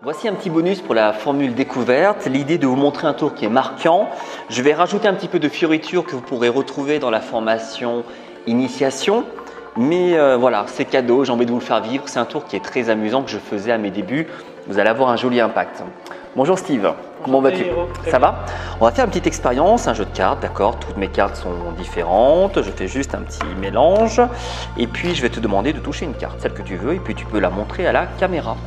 Voici un petit bonus pour la formule découverte. L'idée de vous montrer un tour qui est marquant. Je vais rajouter un petit peu de fioritures que vous pourrez retrouver dans la formation initiation. Mais voilà, c'est cadeau, j'ai envie de vous le faire vivre. C'est un tour qui est très amusant que je faisais à mes débuts. Vous allez avoir un joli impact. Bonjour Steve, comment vas-tu? Ça va? On va faire une petite expérience, un jeu de cartes, d'accord? Toutes mes cartes sont différentes. Je fais juste un petit mélange. Et puis je vais te demander de toucher une carte, celle que tu veux. Et puis tu peux la montrer à la caméra.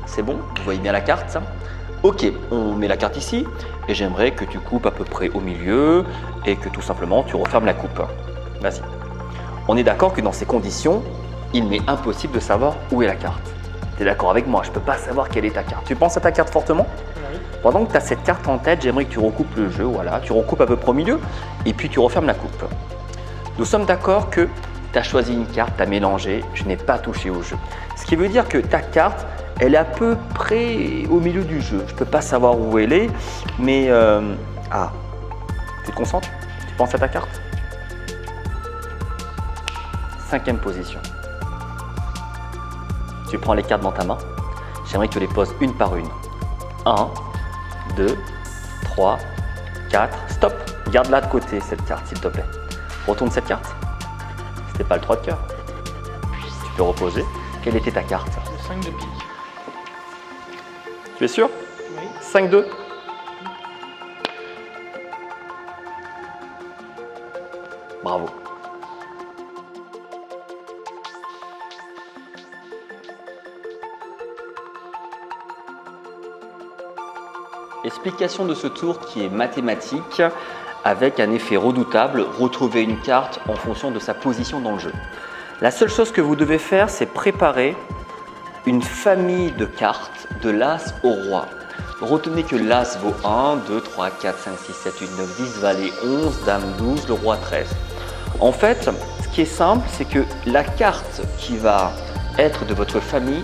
C'est bon? Vous voyez bien la carte? Ok, on met la carte ici et j'aimerais que tu coupes à peu près au milieu et que tout simplement tu refermes la coupe. Vas-y. On est d'accord que dans ces conditions, il m'est impossible de savoir où est la carte. Tu es d'accord avec moi? Je ne peux pas savoir quelle est ta carte. Tu penses à ta carte fortement? Oui. Pendant que tu as cette carte en tête, j'aimerais que tu recoupes le jeu. Voilà, tu recoupes à peu près au milieu et puis tu refermes la coupe. Nous sommes d'accord que tu as choisi une carte, tu as mélangé, je n'ai pas touché au jeu. Ce qui veut dire que ta carte, elle est à peu près au milieu du jeu. Je ne peux pas savoir où elle est, mais… tu te concentres? Tu penses à ta carte? 5e position. Tu prends les cartes dans ta main. J'aimerais que tu les poses une par une. 1, 2, 3, 4. Stop! Garde-la de côté, cette carte, s'il te plaît. Retourne cette carte. C'était pas le 3 de cœur. Tu peux reposer. Quelle était ta carte? Le 5 de pique. Tu es sûr? Oui. 5-2. Bravo. Explication de ce tour qui est mathématique avec un effet redoutable, retrouver une carte en fonction de sa position dans le jeu. La seule chose que vous devez faire, c'est préparer une famille de cartes de l'As au Roi. Retenez que l'As vaut 1, 2, 3, 4, 5, 6, 7, 8, 9, 10, Valet 11, Dame 12, le Roi 13. En fait, ce qui est simple, c'est que la carte qui va être de votre famille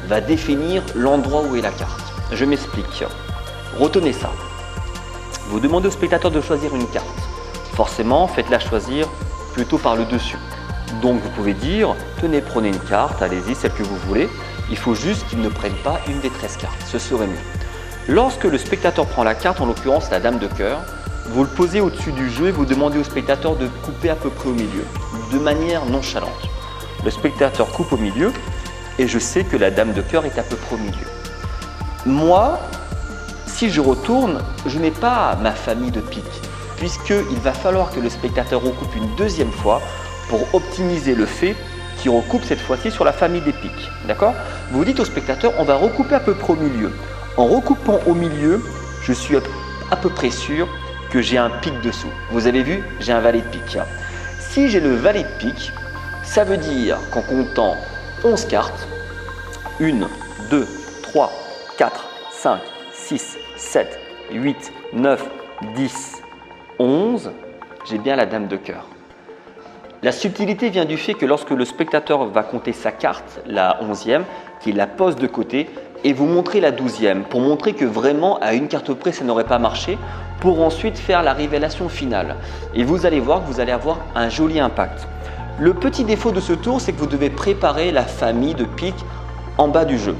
va définir l'endroit où est la carte. Je m'explique. Retenez ça. Vous demandez au spectateur de choisir une carte. Forcément, faites-la choisir plutôt par le dessus. Donc vous pouvez dire, tenez, prenez une carte, allez-y, celle que vous voulez. Il faut juste qu'il ne prenne pas une des 13 cartes, ce serait mieux. Lorsque le spectateur prend la carte, en l'occurrence la Dame de cœur, vous le posez au-dessus du jeu et vous demandez au spectateur de couper à peu près au milieu, de manière nonchalante. Le spectateur coupe au milieu et je sais que la Dame de cœur est à peu près au milieu. Moi, si je retourne, je n'ai pas ma famille de pique, puisqu'il va falloir que le spectateur recoupe une deuxième fois pour optimiser le fait qu'il recoupe cette fois-ci sur la famille des piques. D'accord? Vous dites au spectateur, on va recouper à peu près au milieu. En recoupant au milieu, je suis à peu près sûr que j'ai un pique dessous. Vous avez vu, j'ai un valet de pique. Si j'ai le valet de pique, ça veut dire qu'en comptant 11 cartes, 1, 2, 3, 4, 5, 6, 7, 8, 9, 10, 11, j'ai bien la Dame de cœur. La subtilité vient du fait que lorsque le spectateur va compter sa carte, la 11e, qu'il la pose de côté, et vous montrez la 12e, pour montrer que vraiment à une carte près ça n'aurait pas marché, pour ensuite faire la révélation finale. Et vous allez voir que vous allez avoir un joli impact. Le petit défaut de ce tour, c'est que vous devez préparer la famille de piques en bas du jeu.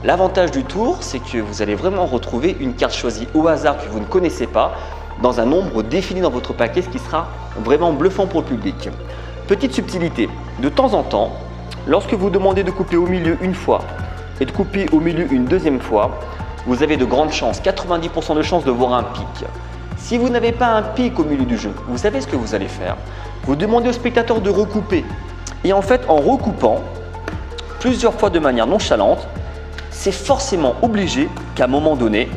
L'avantage du tour, c'est que vous allez vraiment retrouver une carte choisie au hasard que vous ne connaissez pas, dans un nombre défini dans votre paquet, ce qui sera vraiment bluffant pour le public. Petite subtilité, de temps en temps, lorsque vous demandez de couper au milieu une fois et de couper au milieu une deuxième fois, vous avez de grandes chances, 90% de chances de voir un pic. Si vous n'avez pas un pic au milieu du jeu, vous savez ce que vous allez faire. Vous demandez au spectateur de recouper. Et en fait, en recoupant plusieurs fois de manière nonchalante, c'est forcément obligé qu'à un moment donné,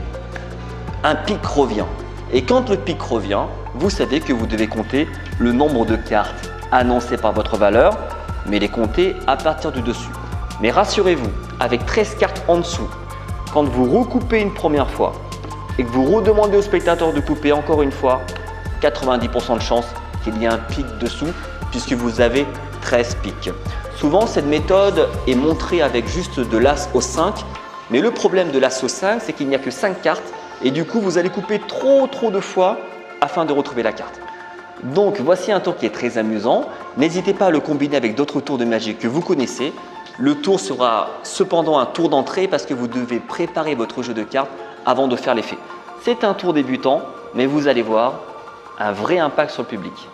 un pic revient. Et quand le pic revient, vous savez que vous devez compter le nombre de cartes annoncées par votre valeur, mais les compter à partir du dessus. Mais rassurez-vous, avec 13 cartes en dessous, quand vous recoupez une première fois et que vous redemandez au spectateur de couper encore une fois, 90% de chance qu'il y ait un pic dessous puisque vous avez 13 pics. Souvent, cette méthode est montrée avec juste de l'As au 5, mais le problème de l'As au 5, c'est qu'il n'y a que 5 cartes et du coup, vous allez couper trop de fois afin de retrouver la carte. Donc, voici un tour qui est très amusant. N'hésitez pas à le combiner avec d'autres tours de magie que vous connaissez Le tour sera cependant un tour d'entrée parce que vous devez préparer votre jeu de cartes avant de faire l'effet. C'est un tour débutant, mais vous allez voir un vrai impact sur le public.